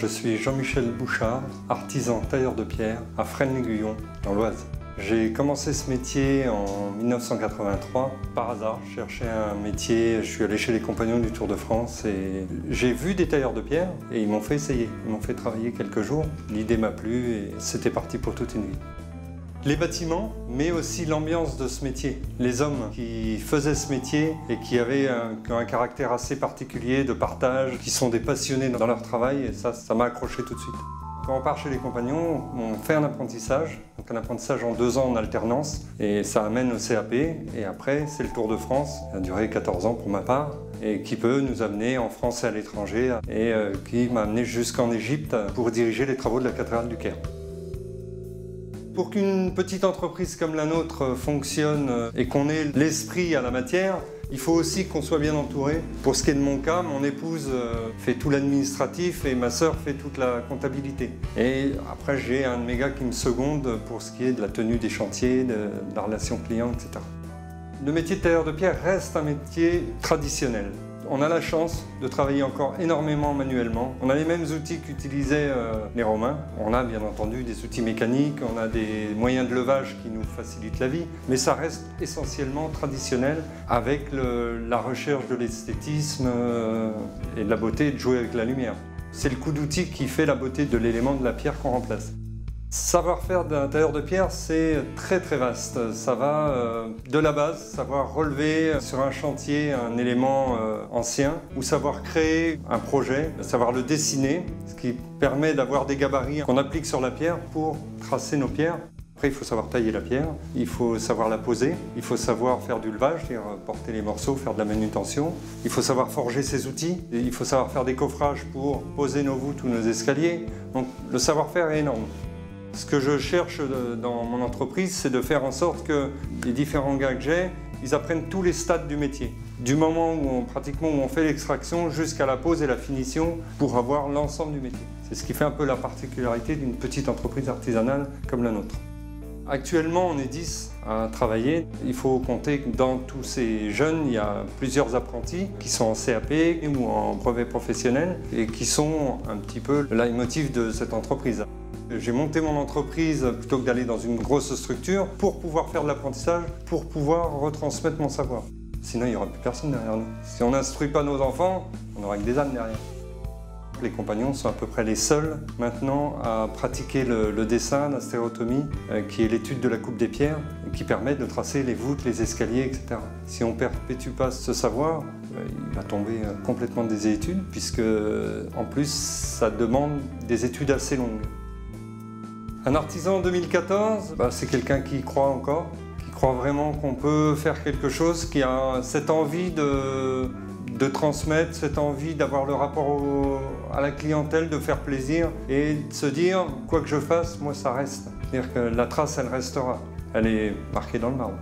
Je suis Jean-Michel Bouchard, artisan tailleur de pierre à Fresnes-l'Aiguillon, dans l'Oise. J'ai commencé ce métier en 1983, par hasard. Je cherchais un métier, je suis allé chez les Compagnons du Tour de France et j'ai vu des tailleurs de pierre et ils m'ont fait essayer. Ils m'ont fait travailler quelques jours. L'idée m'a plu et c'était parti pour toute une vie. Les bâtiments, mais aussi l'ambiance de ce métier. Les hommes qui faisaient ce métier et qui avaient un caractère assez particulier de partage, qui sont des passionnés dans leur travail, et ça m'a accroché tout de suite. Quand on part chez les Compagnons, on fait un apprentissage, donc un apprentissage en 2 ans en alternance, et ça amène au CAP, et après c'est le Tour de France, qui a duré 14 ans pour ma part, et qui peut nous amener en France et à l'étranger, et qui m'a amené jusqu'en Égypte pour diriger les travaux de la cathédrale du Caire. Pour qu'une petite entreprise comme la nôtre fonctionne et qu'on ait l'esprit à la matière, il faut aussi qu'on soit bien entouré. Pour ce qui est de mon cas, mon épouse fait tout l'administratif et ma sœur fait toute la comptabilité. Et après, j'ai un de mes gars qui me seconde pour ce qui est de la tenue des chantiers, de la relation client, etc. Le métier de tailleur de pierre reste un métier traditionnel. On a la chance de travailler encore énormément manuellement. On a les mêmes outils qu'utilisaient les Romains. On a bien entendu des outils mécaniques, on a des moyens de levage qui nous facilitent la vie, mais ça reste essentiellement traditionnel avec la recherche de l'esthétisme et de la beauté et de jouer avec la lumière. C'est le coup d'outil qui fait la beauté de l'élément de la pierre qu'on remplace. Savoir-faire d'un tailleur de pierre, c'est très vaste. Ça va de la base, savoir relever sur un chantier un élément ancien, ou savoir créer un projet, savoir le dessiner, ce qui permet d'avoir des gabarits qu'on applique sur la pierre pour tracer nos pierres. Après, il faut savoir tailler la pierre, il faut savoir la poser, il faut savoir faire du levage, c'est-à-dire porter les morceaux, faire de la manutention. Il faut savoir forger ses outils, et il faut savoir faire des coffrages pour poser nos voûtes ou nos escaliers. Donc le savoir-faire est énorme. Ce que je cherche dans mon entreprise, c'est de faire en sorte que les différents gars que j'ai, ils apprennent tous les stades du métier. Du moment où on fait l'extraction jusqu'à la pose et la finition pour avoir l'ensemble du métier. C'est ce qui fait un peu la particularité d'une petite entreprise artisanale comme la nôtre. Actuellement, on est 10 à travailler. Il faut compter que dans tous ces jeunes, il y a plusieurs apprentis qui sont en CAP ou en brevet professionnel et qui sont un petit peu le leitmotiv de cette entreprise. J'ai monté mon entreprise plutôt que d'aller dans une grosse structure pour pouvoir faire de l'apprentissage, pour pouvoir retransmettre mon savoir. Sinon, il n'y aura plus personne derrière nous. Si on n'instruit pas nos enfants, on n'aura que des ânes derrière. Les Compagnons sont à peu près les seuls maintenant à pratiquer le dessin, la stéréotomie, qui est l'étude de la coupe des pierres, qui permet de tracer les voûtes, les escaliers, etc. Si on ne perpétue pas ce savoir, il va tomber complètement des études, puisque en plus, ça demande des études assez longues. Un artisan en 2014, c'est quelqu'un qui y croit encore, qui croit vraiment qu'on peut faire quelque chose, qui a cette envie de transmettre, cette envie d'avoir le rapport à la clientèle, de faire plaisir et de se dire, quoi que je fasse, moi ça reste. C'est-à-dire que la trace, elle restera. Elle est marquée dans le marbre.